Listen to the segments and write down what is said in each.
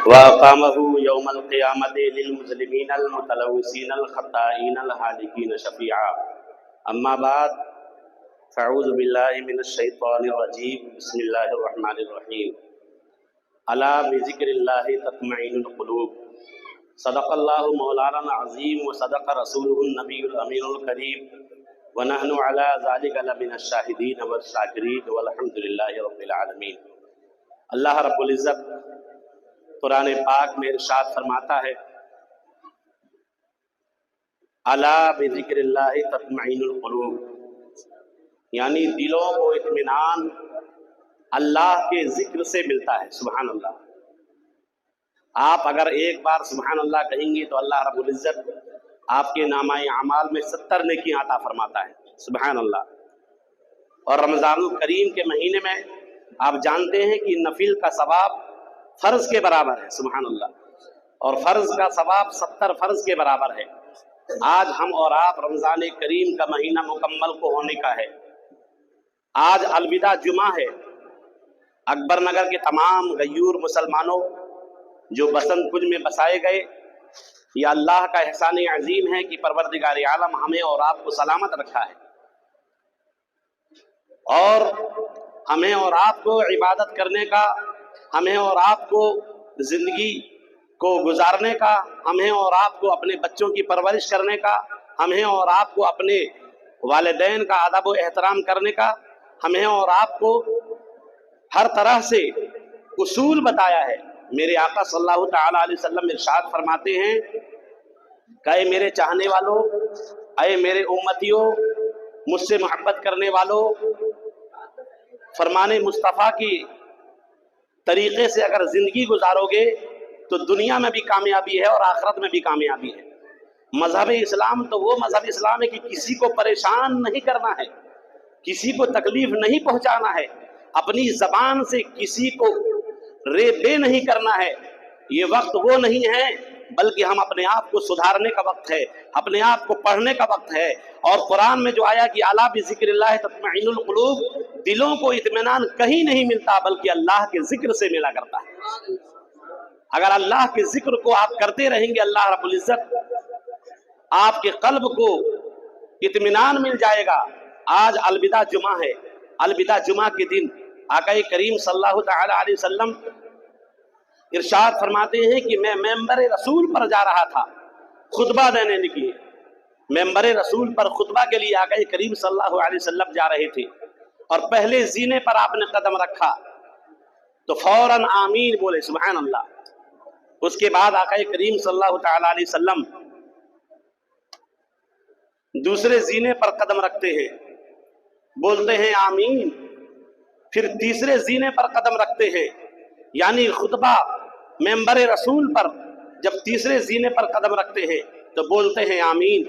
وأقامه يوم القيامة للمسلمين المتلوثين الخطائين الهالكين شفيعا. أما بعد فأعوذ بالله من الشيطان الرجيم. بسم الله الرحمن الرحيم. ألا بذكر الله تطمئن القلوب. صدق الله مولانا العظيم وصدق رسوله النبي الأمين الكريم ونحن على ذلك لمن الشاهدين والشاكرين والحمد لله رب العالمين. اللہ رب العزت قرآن پاک میں ارشاد فرماتا ہے الا بذکر اللہ تطمئن القلوب، یعنی دلوں کو اطمینان اللہ کے ذکر سے ملتا ہے. سبحان اللہ. آپ اگر ایک بار سبحان اللہ کہیں گے تو اللہ رب العزت آپ کے نامہ اعمال میں 70 نیکیاں عطا فرماتا ہے. سبحان اللہ. اور رمضان الکریم کے مہینے میں آپ جانتے ہیں کہ نفل کا ثواب فرض کے برابر ہے. سبحان اللہ. اور فرض کا ثواب 70 فرض کے برابر ہے. آج ہم اور آپ رمضان کریم کا مہینہ مکمل کو ہونے کا ہے. آج الوداع جمعہ ہے. اکبر نگر کے تمام غیور مسلمانوں جو بسنت کنج میں بسائے گئے، یہ اللہ کا احسان عظیم ہے کہ پروردگار عالم ہمیں اور آپ کو سلامت رکھا ہے اور ہمیں اور آپ کو عبادت کرنے کا، ہمیں اور آپ کو زندگی کو گزارنے کا، ہمیں اور آپ کو اپنے بچوں کی پرورش کرنے کا، ہمیں اور آپ کو اپنے والدین کا ادب و احترام کرنے کا، ہمیں اور آپ کو ہر طرح سے اصول بتایا ہے. میرے آقا صلی اللہ تعالی علیہ وسلم ارشاد فرماتے ہیں کہ اے میرے چاہنے والوں، اے میرے امتیوں، مجھ سے محبت کرنے والوں، فرمان مصطفیٰ کی طریقے سے اگر زندگی گزارو گے تو دنیا میں بھی کامیابی ہے اور آخرت میں بھی کامیابی ہے. مذہب اسلام تو وہ مذہب اسلام ہے کہ کسی کو پریشان نہیں کرنا ہے، کسی کو تکلیف نہیں پہنچانا ہے، اپنی زبان سے کسی کو رے بے نہیں کرنا ہے. یہ وقت وہ نہیں ہے بلکہ ہم اپنے آپ کو سدھارنے کا وقت ہے، اپنے آپ کو پڑھنے کا وقت ہے. اور قرآن میں جو آیا کہ الا بذکر اللہ تطمئن القلوب، دلوں کو اطمینان کہیں نہیں ملتا بلکہ اللہ کے ذکر سے ملا کرتا ہے. اگر اللہ کے ذکر کو آپ کرتے رہیں گے، اللہ رب العزت آپ کے قلب کو اطمینان مل جائے گا. آج الوداع جمعہ ہے. الوداع جمعہ کے دن آقا کریم صلی اللہ تعالی علیہ وسلم ارشاد فرماتے ہیں کہ میں ممبر رسول پر جا رہا تھا خطبہ دینے کے لیے. ممبر رسول پر خطبہ کے لیے آقا کریم صلی اللہ علیہ وسلم جا رہے تھے اور پہلے زینے پر آپ نے قدم رکھا تو فوراً آمین بولے. سبحان اللہ. اس کے بعد آقا کریم صلی اللہ تعالی علیہ وسلم دوسرے زینے پر قدم رکھتے ہیں، بولتے ہیں آمین. پھر تیسرے زینے پر قدم رکھتے ہیں، یعنی خطبہ ممبر رسول پر جب تیسرے زینے پر قدم رکھتے ہیں تو بولتے ہیں آمین.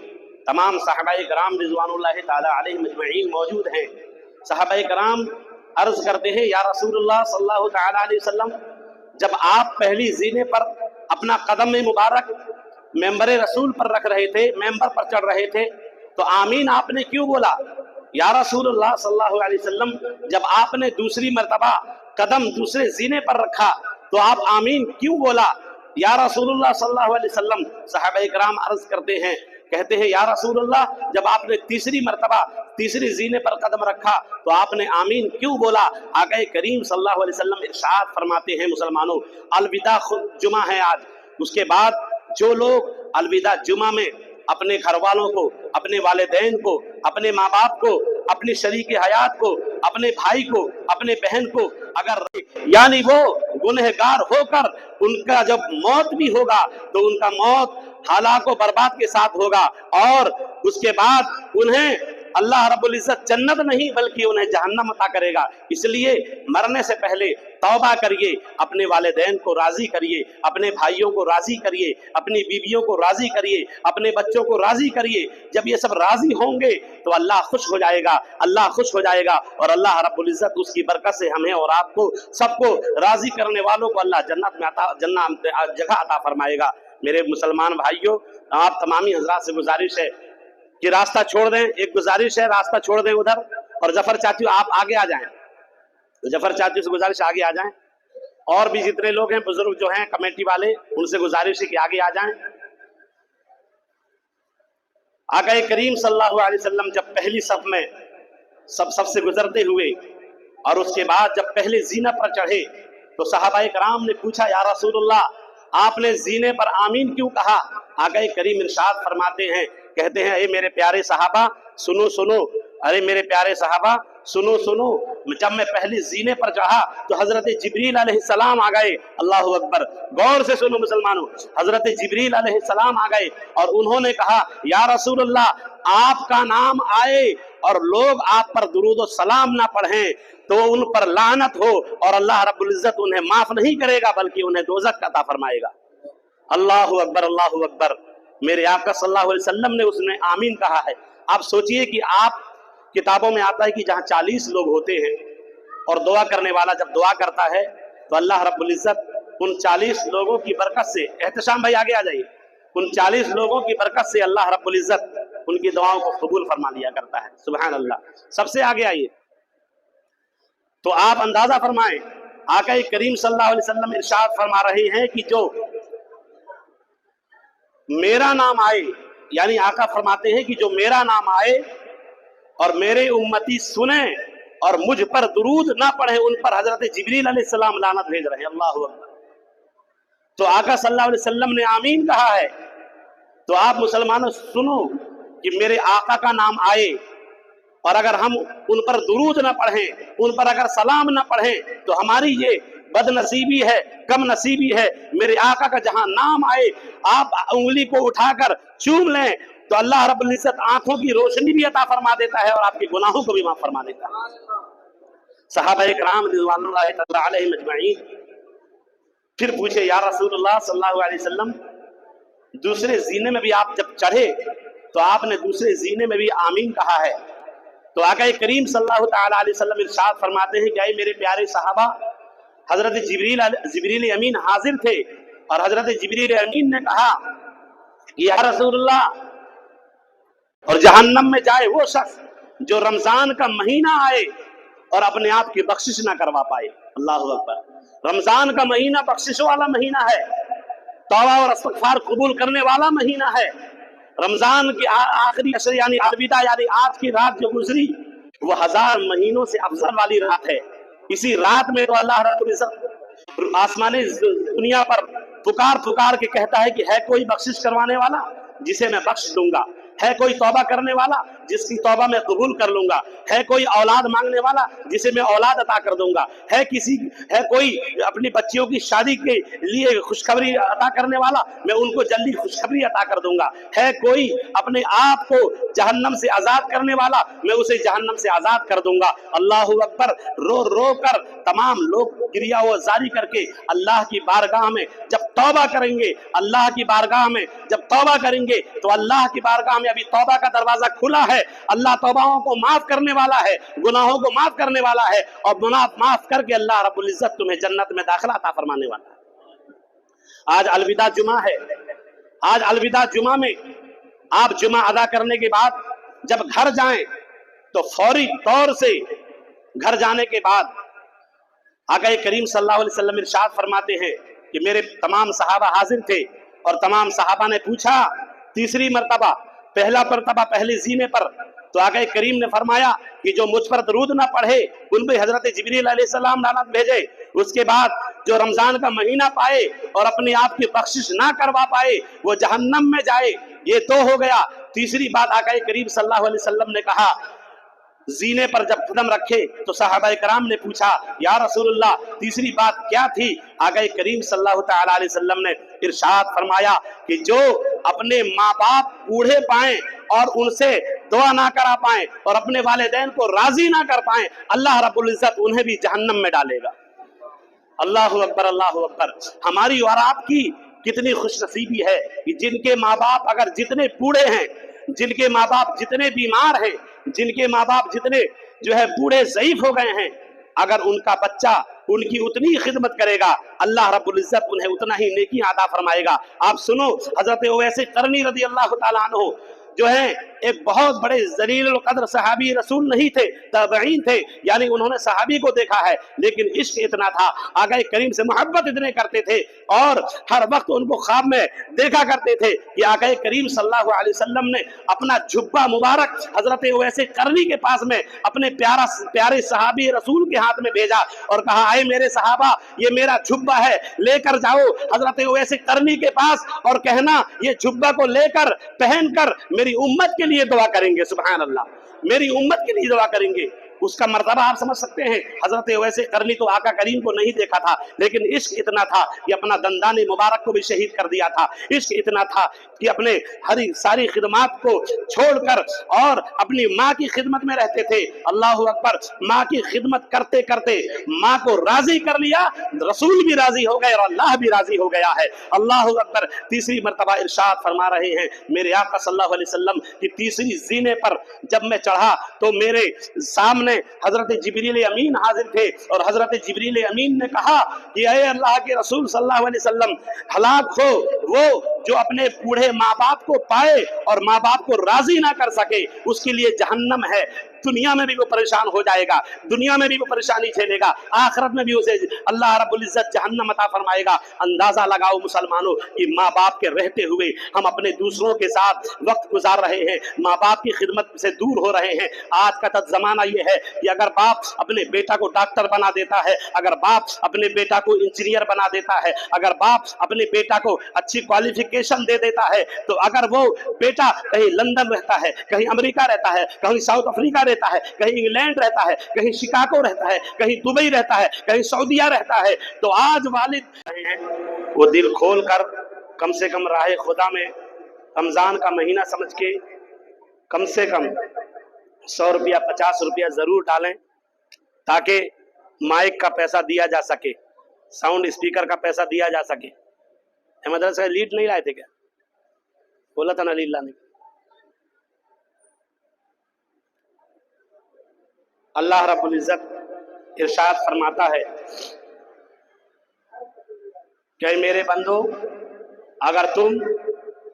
تمام صحابہ کرام رضوان اللہ تعالی علیہم اجمعین موجود ہیں. صحابہ کرام عرض کرتے ہیں یا رسول اللہ صلی اللہ تعالی علیہ وسلم، جب آپ پہلی زینے پر اپنا قدم مبارک ممبر رسول پر رکھ رہے تھے، ممبر پر چڑھ رہے تھے، تو آمین آپ نے کیوں بولا؟ یا رسول اللہ صلی اللہ علیہ وسلم، جب آپ نے دوسری مرتبہ قدم دوسرے زینے پر رکھا تو آپ آمین کیوں بولا؟ یا رسول اللہ صلی اللہ علیہ وسلم. صحابہ کرام عرض کرتے ہیں، کہتے ہیں یا رسول اللہ، جب آپ نے تیسری مرتبہ تیسری زینے پر قدم رکھا تو آپ نے آمین کیوں بولا؟ آقا کریم صلی اللہ علیہ وسلم ارشاد فرماتے ہیں مسلمانوں، الوداع جمعہ ہے آج. اس کے بعد جو لوگ الوداع جمعہ میں اپنے گھر والوں کو، اپنے والدین کو، اپنے ماں باپ کو، اپنی شریک حیات کو، اپنے بھائی کو، اپنے بہن کو اگر یعنی وہ گنہگار ہو کر ان کا جب موت بھی ہوگا تو ان کا موت ہلاک و برباد کے ساتھ ہوگا اور اس کے بعد انہیں اللہ رب العزت جنت نہیں بلکہ انہیں جہنم عطا کرے گا. اس لیے مرنے سے پہلے توبہ کریے، اپنے والدین کو راضی کریے، اپنے بھائیوں کو راضی کریے، اپنی بیویوں کو راضی کریے، اپنے بچوں کو راضی کریے. جب یہ سب راضی ہوں گے تو اللہ خوش ہو جائے گا، اللہ خوش ہو جائے گا اور اللہ رب العزت اس کی برکت سے ہمیں اور آپ کو سب کو راضی کرنے والوں کو اللہ جنت میں جگہ عطا فرمائے گا. میرے مسلمان بھائیوں، آپ تمامی حضرات سے گزارش ہے کہ راستہ چھوڑ دیں. ایک گزارش ہے، راستہ چھوڑ دیں ادھر. اور ظفر چاچو آپ آگے آ جائیں. ظفر چاچو سے گزارش آگے آ جائیں. اور بھی जितने लोग हैं बुजुर्ग जो हैं कमेटी वाले, उनसे गुजारिश है कि आगे आ जाएं। आका करीम सल्लल्लाहु अलैहि वसल्लम जब पहली सफ में सबसे गुजरते हुए और उसके बाद जब पहले जीना पर चढ़े तो सहाबाए कराम ने पूछा, या रसूलुल्लाह आपने जीने पर आमीन क्यों कहा? आका करीम इरशाद फरमाते हैं, कहते हैं, ए मेरे प्यारे सहाबा सुनो सुनो, अरे मेरे प्यारे सहाबा सुनो सुनो, जब मैं पहले जीने पर चढ़ा तो हजरत जिब्रील अलैहिस्सलाम आ गए। अल्लाहु अकबर, गौर से सुनो मुसलमानों, हजरत जिब्रील अलैहिस्सलाम आ गए और उन्होंने कहा, या रसूलल्लाह आपका नाम आए और लोग आप पर दुरूद और सलाम ना पढ़ें तो उन पर लानत हो और अल्लाह रब्बुल इज्जत उन्हें माफ नहीं करेगा बल्कि उन्हें दोज़ख अता फरमाएगा। अल्लाहु अकबर, अल्लाहु अकबर। मेरे आका सल्लल्लाहु अलैहि वसल्लम ने उसमें आमीन कहा है। आप सोचिए कि आप किताबों में आता है कि जहाँ 40 लोग होते हैं और दुआ करने वाला जब दुआ करता है तो अल्लाह रब्बुल इज्जत उन 40 लोगों की बरकत से, एहतशाम भाई आगे आ जाइए, उन 40 लोगों की बरकत से अल्लाह रब्बुल इज्जत उनकी दुआओं को कबूल फरमा लिया करता है। सुभान अल्लाह। सबसे आगे आइए तो आप अंदाजा फरमाएं, आका करीम सल्लल्लाहु अलैहि वसल्लम इरशाद फरमा रहे हैं कि जो मेरा नाम आए, यानी आका फरमाते हैं कि जो मेरा नाम आए और मेरे उम्मती सुने और मुझ पर दुरूद ना पढ़े उन पर हजरत जिब्रील अलैहिस्सलाम लानत भेज रहे हैं। अल्लाहु अकबर। तो आका सल्लल्लाहु अलैहि वसल्लम ने आमीन कहा है। तो आप मुसलमानों सुनो कि मेरे आका का नाम आए और अगर हम उन पर दुरूद ना पढ़ें, उन पर अगर सलाम ना पढ़ें तो हमारी ये बदनसीबी है, कम नसीबी है। मेरे आका का जहां नाम आए आप उंगली को उठाकर चूम लें तो अल्लाह रब्बुल इज्जत आंखों की रोशनी भी अता फरमा देता है और आपके गुनाहों को भी माफ फरमा देता है। सहाबाए किराम रिज़वानुल्लाहि तआला अलैहिम अजमईन फिर पूछे, या रसूलुल्लाह सल्लल्लाहु अलैहि वसल्लम दूसरे जीने में भी आप जब चढ़े तो आपने दूसरे जीने में भी आमीन कहा है। तो आका करीम सल्लल्लाहु तआला अलैहि वसल्लम इरशाद फरमाते हैं कि मेरे प्यारे सहाबा, हजरत जिब्रील अमीन हाजिर थे और हजरत जिब्रील अमीन ने कहा कि या रसूलुल्लाह, और जहन्नम में जाए वो शख्स जो रमजान का महीना आए और अपने आप की बख्शिश ना करवा पाए। अल्लाहु अकबर। रमजान का महीना बख्शिश वाला महीना है, तौबा और इस्तिग़फ़ार कबूल करने वाला महीना है। रमजान की आखिरी अशर यानी अलविदा, यानी आज की रात जो गुजरी वो 1000 महीनों से अफजल वाली रात है। इसी रात में तो अल्लाह रब्बुल इज्जत आसमानी दुनिया पर पुकार पुकार के कहता है कि है कोई बख्शिश करवाने वाला जिसे मैं बख्श दूंगा, है कोई तौबा करने वाला जिसकी तौबा मैं कबूल कर लूंगा, है कोई औलाद मांगने वाला जिसे मैं औलाद अता कर दूंगा, है कोई अपनी बच्चियों की शादी के लिए खुशखबरी अता करने वाला, मैं उनको जल्दी खुशखबरी अता कर दूंगा, है कोई अपने आप को जहन्नम से आजाद करने वाला, मैं उसे जहन्नम से आजाद कर दूंगा। अल्लाहु अकबर। रो रो कर तमाम लोग क्रिया व जारी करके अल्लाह की बारगाह में जब तौबा करेंगे, अल्लाह की बारगाह में जब तौबा करेंगे तो अल्लाह की बारगाह में अभी तौबा का दरवाजा खुला है। अल्लाह तौबाओं को माफ करने वाला है, गुनाहों को माफ करने वाला है और गुनाह माफ करके अल्लाह रब्बुल इज्जत तुम्हें जन्नत में दाखिला अता फरमाने वाला है। आज अलविदा जुमा है। आज अलविदा जुमा में आप जुमा अदा करने के बाद जब घर जाएं तो फौरी तौर से घर जाने के बाद आका करीम सल्लल्लाहु अलैहि वसल्लम इरशाद फरमाते हैं कि मेरे तमाम सहाबा हाजिर थे और तमाम सहाबा ने पूछा तीसरी मर्तबा, पहला मर्तबा पहले जीने पर, तो आका करीम ने फरमाया कि जो मुझ पर दरूद ना पढ़े उन पे हजरत जिब्रील अलैहिस्सलाम लानत भेजे। उसके बाद जो रमजान का महीना पाए और अपने आप की बख्शिश ना करवा पाए वो जहन्नम में जाए। ये तो हो गया। तीसरी बात आका करीम सल्लल्लाहु अलैहि वसल्लम ने कहा, जीने पर जब कदम रखे तो सहाबाए कराम ने पूछा, या रसूलुल्लाह तीसरी बात क्या थी? आका करीम सल्लल्लाहु तआला अलैहि वसल्लम ने इरशाद फरमाया कि जो अपने माँ बाप बूढ़े पाएं और उनसे दुआ ना करा पाएं और अपने वालिदैन को राजी ना कर पाएं, अल्लाह रब्बुल इज्जत उन्हें भी जहन्नम में डालेगा। अल्लाहु अकबर, अल्लाहु अकबर। हमारी और आपकी कितनी खुशनसीबी है कि जिनके माँ बाप अगर जितने बूढ़े हैं, जिनके माँ बाप जितने बीमार हैं, जिनके माँ बाप जितने जो है बूढ़े ज़ईफ हो गए हैं, अगर उनका बच्चा उनकी उतनी खिदमत करेगा अल्लाह रब्बुल इज्जत उन्हें उतना ही नेकी अता फरमाएगा। आप सुनो, हजरत उवैस करनी रज़ी अल्लाह तआला अन्हु जो है ایک بہت بڑے ذلیل القدر صحابی رسول نہیں تھے، تابعین تھے، یعنی انہوں نے صحابی کو دیکھا ہے لیکن عشق اتنا تھا، آقا کریم سے محبت اتنے کرتے تھے اور ہر وقت ان کو خواب میں دیکھا کرتے تھے کہ آقا کریم صلی اللہ علیہ وسلم نے اپنا جھبا مبارک حضرت اویس قرنی کے پاس میں اپنے پیارے صحابی رسول کے ہاتھ میں بھیجا اور کہا اے میرے صحابہ یہ میرا جھبا ہے، لے کر جاؤ حضرت اویس قرنی کے پاس اور کہنا یہ جھبا کو لے کر پہن کر میری امت کے لیے دعا کریں گے، سبحان اللہ، میری امت کے لیے دعا کریں گے۔ اس کا مرتبہ آپ سمجھ سکتے ہیں، حضرت اویس قرنی تو آقا کریم کو نہیں دیکھا تھا لیکن عشق اتنا تھا کہ اپنا دندان مبارک کو بھی شہید کر دیا تھا، عشق اتنا تھا کہ اپنے ساری خدمات کو چھوڑ کر اور اپنی ماں کی خدمت میں رہتے تھے۔ اللہ اکبر، ماں کی خدمت کرتے کرتے ماں کو راضی کر لیا، رسول بھی راضی ہو گئے اور اللہ بھی راضی ہو گیا ہے۔ اللہ اکبر، تیسری مرتبہ ارشاد فرما رہے ہیں میرے آقا صلی اللہ علیہ وسلم کی تیسری زینے پر جب میں چڑھا تو میرے سامنے حضرت جبریل امین حاضر تھے اور حضرت جبریل امین نے کہا کہ اے اللہ کے رسول صلی اللہ علیہ وسلم، ہلاک ہو وہ جو اپنے بوڑھے ماں باپ کو پائے اور ماں باپ کو راضی نہ کر سکے، اس کے لیے جہنم ہے، دنیا میں بھی وہ پریشان ہو جائے گا، دنیا میں بھی وہ پریشانی جھیلے گا، آخرت میں بھی اسے اللہ رب العزت جہنم عطا فرمائے گا۔ اندازہ لگاؤ مسلمانوں کہ ماں باپ کے رہتے ہوئے ہم اپنے دوسروں کے ساتھ وقت گزار رہے ہیں، ماں باپ کی خدمت سے دور ہو رہے ہیں۔ آج کا زمانہ یہ ہے کہ اگر باپ اپنے بیٹا کو ڈاکٹر بنا دیتا ہے، اگر باپ اپنے بیٹا کو انجینئر بنا دیتا ہے، اگر باپ اپنے بیٹا کو اچھی کوالیفیکیشن دے دیتا ہے، تو اگر وہ بیٹا کہیں لندن رہتا ہے، کہیں امریکہ رہتا ہے، کہیں ساؤتھ افریقہ رہتا ہے، کہیں انگلینڈ رہتا ہے، کہیں شکاگو رہتا ہے، کہیں دبئی رہتا ہے، کہیں سعودیہ رہتا ہے، تو آج والد وہ دل کھول کر کم سے کم راہ خدا میں رمضان کا مہینہ سمجھ کے کم سے کم 100 روپیہ 50 روپیہ ضرور ڈالیں تاکہ مائک کا پیسہ دیا جا سکے، ساؤنڈ اسپیکر کا پیسہ دیا جا سکے۔ مدرسہ سے لیڈ نہیں لائے تھے کیا؟ بولا تھا نا لیڈ لانے۔ اللہ رب العزت ارشاد فرماتا ہے کہ میرے بندو، اگر تم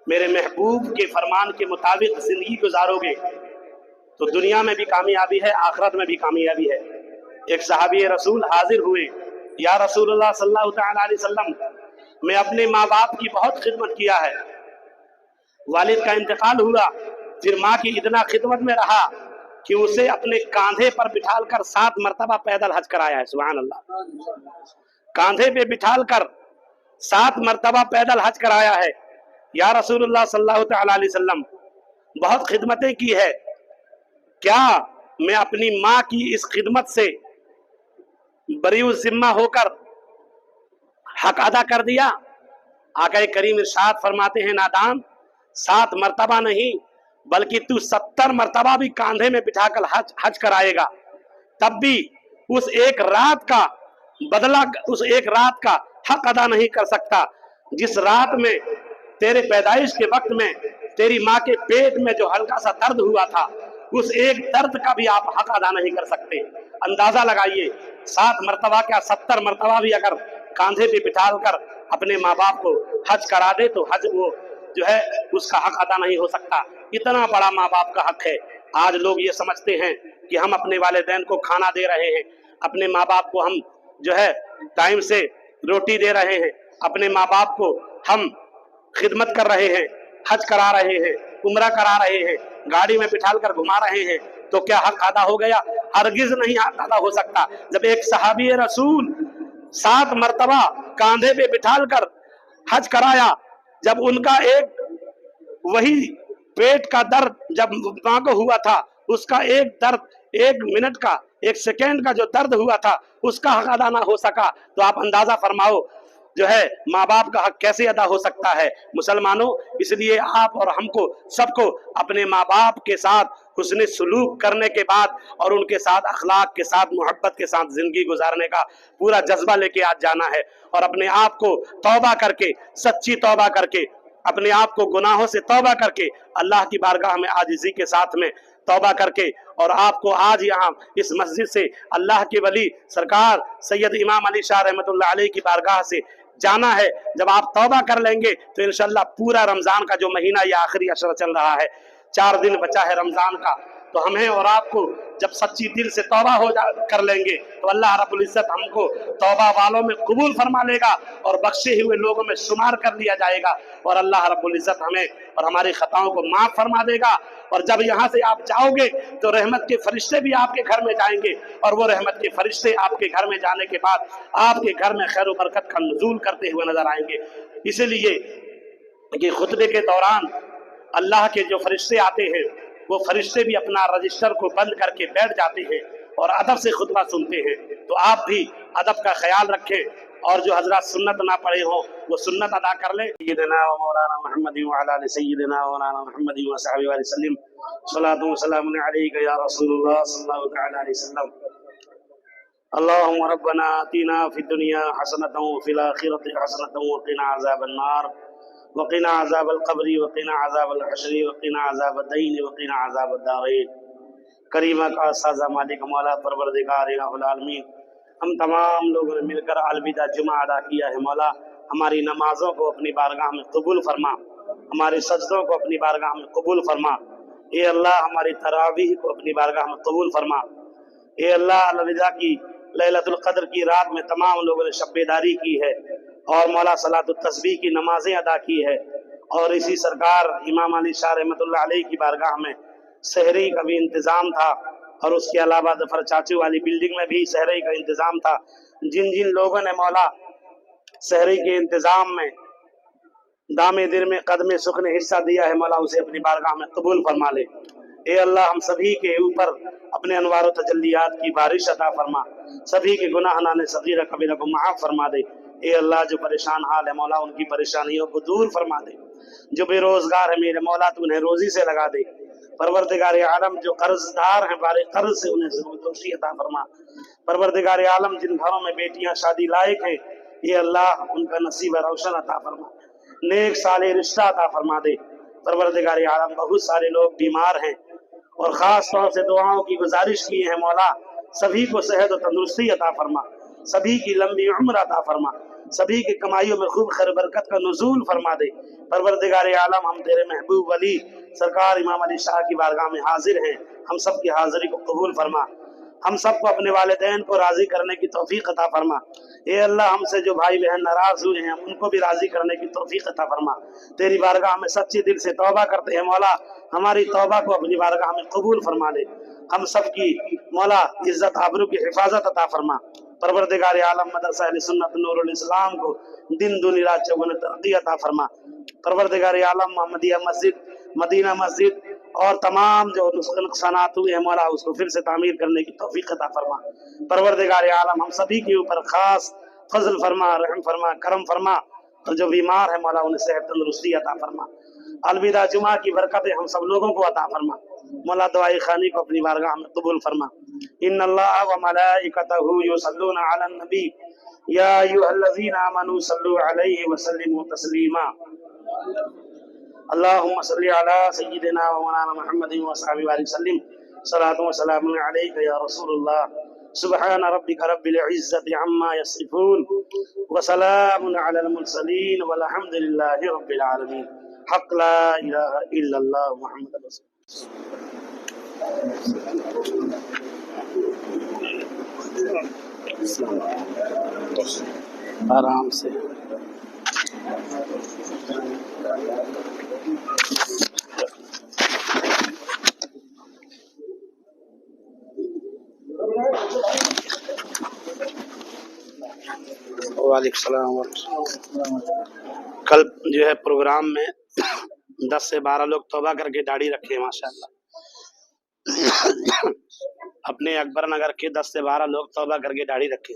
میرے محبوب کے فرمان کے مطابق زندگی گزارو گے تو دنیا میں بھی کامیابی ہے، آخرت میں بھی کامیابی ہے۔ ایک صحابی رسول حاضر ہوئے، یا رسول اللہ صلی اللہ تعالی علیہ وسلم، میں اپنے ماں باپ کی بہت خدمت کیا ہے، والد کا انتقال ہوا، پھر ماں کی اتنا خدمت میں رہا کہ اسے اپنے کاندھے پر بٹھال کر 7 مرتبہ پیدل حج کرایا ہے، سبحان اللہ، کاندھے پہ بٹھال کر 7 مرتبہ پیدل حج کرایا ہے۔ یا رسول اللہ صلی اللہ تعالی علیہ وسلم، بہت خدمتیں کی ہے، کیا میں اپنی ماں کی اس خدمت سے بری الذمہ ہو کر حق ادا کر دیا؟ آقا کریم ارشاد فرماتے ہیں نادان، 7 مرتبہ نہیں بلکہ تو 70 مرتبہ بھی کاندھے میں بٹھا کر حج کرائے گا، تب بھی اس ایک رات کا بدلہ، اس ایک رات کا حق ادا نہیں کر سکتا جس رات میں تیرے پیدائش کے وقت میں تیری ماں کے پیٹ میں جو ہلکا سا درد ہوا تھا، اس ایک درد کا بھی آپ حق ادا نہیں کر سکتے۔ اندازہ لگائیے، 7 مرتبہ کیا 70 مرتبہ بھی اگر کاندھے پہ بٹھال کر اپنے ماں باپ کو حج کرا دے تو حج وہ جو ہے اس کا حق ادا نہیں ہو سکتا۔ اتنا بڑا ماں باپ کا حق ہے۔ آج لوگ یہ سمجھتے ہیں کہ ہم اپنے والدین کو کھانا دے رہے ہیں، اپنے ماں باپ کو ہم جو ہے ٹائم سے روٹی دے رہے ہیں، اپنے ماں باپ کو ہم خدمت کر رہے ہیں، حج کرا رہے ہیں، عمرہ کرا رہے ہیں، گاڑی میں بٹھال کر گھما رہے ہیں، تو کیا حق ادا ہو گیا؟ ہرگز نہیں حق ادا ہو سکتا۔ جب ایک صحابی رسول 7 مرتبہ کاندھے پہ بٹھال کر حج کرایا، جب ان کا ایک وہی پیٹ کا درد جب ماں کو ہوا تھا، اس کا ایک درد، 1 منٹ کا، 1 سیکنڈ کا جو درد ہوا تھا، اس کا حق ادا نہ ہو سکا، تو آپ اندازہ فرماؤ جو ہے ماں باپ کا حق کیسے ادا ہو سکتا ہے؟ مسلمانوں، اس لیے آپ اور ہم کو سب کو اپنے ماں باپ کے ساتھ حسن سلوک کرنے کے بعد اور ان کے ساتھ اخلاق کے ساتھ محبت کے ساتھ زندگی گزارنے کا پورا جذبہ لے کے آج جانا ہے، اور اپنے آپ کو توبہ کر کے، سچی توبہ کر کے، اپنے آپ کو گناہوں سے توبہ کر کے اللہ کی بارگاہ میں عاجزی کے ساتھ میں توبہ کر کے، اور آپ کو آج یہاں اس مسجد سے اللہ کے ولی سرکار سید امام علی شاہ رحمۃ اللہ علیہ کی بارگاہ سے جانا ہے۔ جب آپ توبہ کر لیں گے تو انشاءاللہ پورا رمضان کا جو مہینہ یہ آخری عشرہ چل رہا ہے، 4 दिन बचा है रमजान का, तो हमें और आपको जब सच्ची दिल से तौबा कर लेंगे तो अल्लाह रब्बुल इज्जत हमको तौबा वालों में कबूल फरमा लेगा और बख्शे हुए लोगों में शुमार कर लिया जाएगा, और अल्लाह रब्बुल इज्जत हमें और हमारी खताओं को माफ फरमा देगा। और जब यहाँ से आप जाओगे तो रहमत के फरिश्ते भी आपके घर में जाएंगे, और वो रहमत के फरिश्ते आपके घर में जाने के बाद आपके घर में खैर बरकत का नुज़ूल करते हुए नजर आएंगे। इसलिए कि खुतबे के दौरान अल्लाह के जो फरिश्ते आते हैं वो फरिश्ते भी अपना रजिस्टर को बंद करके बैठ जाते हैं और अदब से खुतबा सुनते हैं। तो आप भी अदब का ख्याल रखें, और जो हजरत सुन्नत ना पढ़े हो वो सुन्नत अदा कर ले। सय्यदना व मौलाना मुहम्मद व अला आलि सय्यदना व मौलाना मुहम्मद व सहाबी व सल्लम सलातु व सलामुन अलैका या रसूलुल्लाह सल्लल्लाहु तआला अलैहि वसल्लम। अल्लाहुम्मा रब्बना आतिना फिद दुनिया हसनतन व फिल आखिरति हसनतन व क़िना अज़ाबन नार वक़िना अज़ाबल क़ब्रि वक़िना अज़ाबल हश्रि वक़िना अज़ाबद दीन वक़िना अज़ाबद दारैन। करीमा का साज़ा मालिक मौला परवरदिगार इलाहुल आलमीन, हम तमाम लोगों ने मिलकर अलविदा जुमा अदा किया है। मौला हमारी नमाजों को अपनी बारगाह में कबूल फरमा, हमारे सजदों को अपनी बारगाह में कबूल फरमा। ए अल्लाह हमारी तरावीह को अपनी बारगाह में कबूल फरमा। ए अल्लाह अलविदा की लैलतुल क़द्र की रात में तमाम लोगों ने शब-ए-दारी की है और मौला सलातुत तस्बीह की नमाजें अदा की है, और इसी सरकार इमाम अली शाह रहमतुल्लाह अलैह की बारगाह में सहरी का भी इंतज़ाम था, और उसके अलावा जफर चाचू वाली बिल्डिंग में भी सहरी का इंतज़ाम था। जिन जिन लोगों ने मौला सहरी के इंतज़ाम में दामे दिल में कदमे सुख ने हिस्सा दिया है, मौला उसे अपनी बारगाह में कबूल फरमा ले। ए अल्लाह हम सभी के ऊपर अपने अनवार व तजल्लियात की बारिश अता फरमा, सभी के गुनाह नाने सगीरा कबीरा को माफ़ फरमा दे। ए अल्लाह जो परेशान हाल है मौला उनकी परेशानियों को दूर फरमा दे। जो बेरोजगार है मेरे मौला तू उन्हें रोजी से लगा दे। परवरदिगार आलम जो कर्जदार हैं बारे कर्ज से उन्हें ज़रूरतों अता फरमा। परवरदिगार आलम जिन घरों में बेटियां शादी लायक हैं ये अल्लाह उनका नसीब रोशन अता फरमा, नेक साले रिश्ता अता फरमा दे। परवरदिगार आलम बहुत सारे लोग बीमार हैं और ख़ास तौर से दुआओं की गुजारिश की है मौला, सभी को सेहत और तंदुरुस्ती अता फरमा, सभी की लंबी उम्र अता फरमा, सभी की कमाइयों में खूब खैर बरकत का नुज़ूल फरमा दे। परवरदिगार आलम हम तेरे महबूब वली सरकार इमाम अली शाह की बारगाह में हाजिर हैं, हम सब की हाजिरी को कबूल फरमा, हम सबको अपने वालिदैन को राज़ी करने की तौफीक अता फरमा। ए अल्लाह हमसे जो भाई बहन नाराज़ हुए हैं उनको भी राज़ी करने की तौफीक अता फरमा। तेरी बारगाह में सच्चे दिल से तौबा करते हैं मौला, हमारी तौबा को अपनी बारगाह में कबूल फरमा ले। हम सब की मौला इज्जत आबरू की हिफाजत अता फरमा। परवरदिगार आलम मदरसा अहले सुन्नत नूरुल इस्लाम को दिन दुनी रात चौगुने तरक्की अता फरमा। परवरदिगार आलम मोहम्मदिया मस्जिद, मदीना मस्जिद और तमाम जो नुकसानात हुए हैं मौला उसको फिर से तामीर करने की तौफीक अता फरमा। परवरदिगार आलम हम सभी के ऊपर खास फजल फरमा, रहम फरमा, करम फरमा, और जो बीमार है मौला उन्हें सेहत तंदुरुस्ती अता फरमा। अलविदा जुमा की बरकतें हम सब लोगों को अता फरमा। मौला दुआए खानी को अपनी बारगाह में कबूल फरमा। इन्नल्लाह व मलाइकतहु युसल्लूना अलन नबी या अय्युहल्लज़ीना आमनू सल्लू अलैहि व सल्लिमू तस्लीमा। अल्लाहुम्मा सल्लि अला सय्यिदिना व मौलाना मुहम्मदिन व सहाबी व सल्लिम सलातु व सलामुन अलैका या रसूलल्लाह। सुब्हान रब्बिका रब्बिल इज्जति अम्मा यसिफून व सलामुन अलल मुरसलीन वल्हम्दुलिल्लाहि रब्बिल आलमीन। हक़ ला इलाहा इल्लल्लाह मुहम्मदुर रसूलुल्लाह। आराम से वालेकुम सलाम। कल जो है प्रोग्राम में 10 से 12 लोग तौबा करके दाढ़ी रखे हैं माशाअल्लाह। अपने अकबर नगर के 10 से 12 लोग तौबा करके दाढ़ी रखे,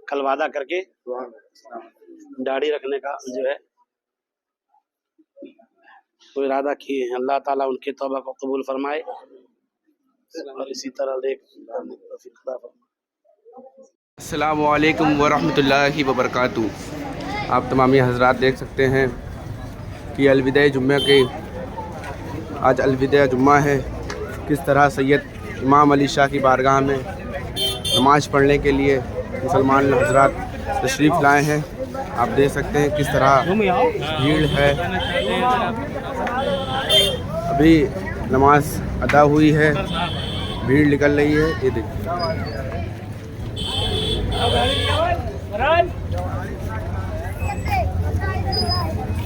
कल वादा करके दाढ़ी रखने का जो है वो इरादा किए हैं। अल्लाह ताला उनके तौबा को कबूल फरमाए और इसी तरह देख। अस्सलामु अलैकुम वरहमतुल्लाहि वबरकातुहू। आप तमामी हज़रात देख सकते हैं कि अलविदा जुम्मे के आज अलविदा जुम्मा है। किस तरह सैयद इमाम अली शाह की बारगाह में नमाज़ पढ़ने के लिए मुसलमान हज़रात तशरीफ़ लाए हैं। आप देख सकते हैं किस तरह भीड़ है। ابھی نماز ادا ہوئی ہے, بھیڑ نکل رہی ہے. یہ دیکھیے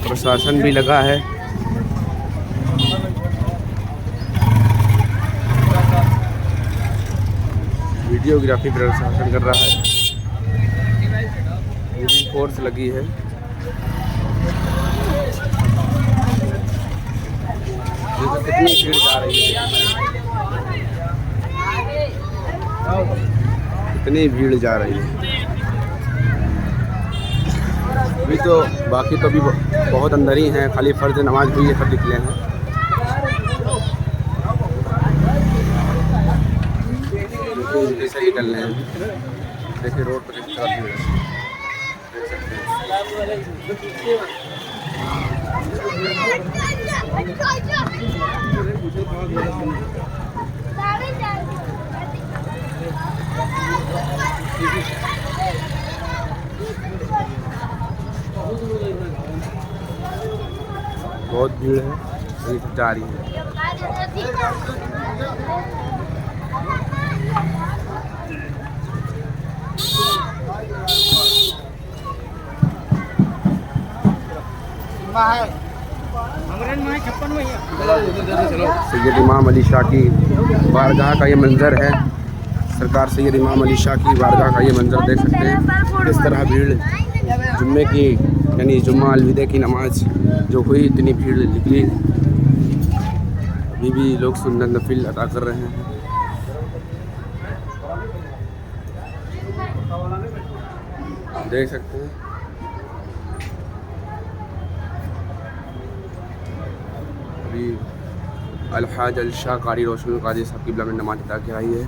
پرشاسن بھی لگا ہے. ویڈیوگرافی پرشاسن کر رہا ہے. پولیس فورس لگی ہے. کتنی بھیڑ جا رہی ہے, کتنی بھیڑ جا رہی ہے. ابھی تو باقی تو ابھی بہت اندر ہی ہیں, خالی فرض نماز ہوئی ہے سب نکلے ہیں. کیسے نکل رہے ہیں, دیکھیے روڈ پہ کس طرح بھیڑ ہے. دیکھ سکتے ہیں. بہت بھیڑ ہے, یہ سب جا رہی ہے. سید امام علی شاہ کی بارگاہ کا یہ منظر ہے. سرکار سید امام علی شاہ کی بارگاہ کا یہ منظر دیکھ سکتے ہیں. کس طرح بھیڑ جمعے کی, یعنی جمعہ الوداع کی نماز جو ہوئی, اتنی بھیڑ نکلی. ابھی بھی لوگ سنت نفل ادا کر رہے ہیں. دیکھ سکتے ہیں. ابھی الحاج الشاہ قاری روشن القادری صاحب کی بلا میں نماز ادا کرائی ہے.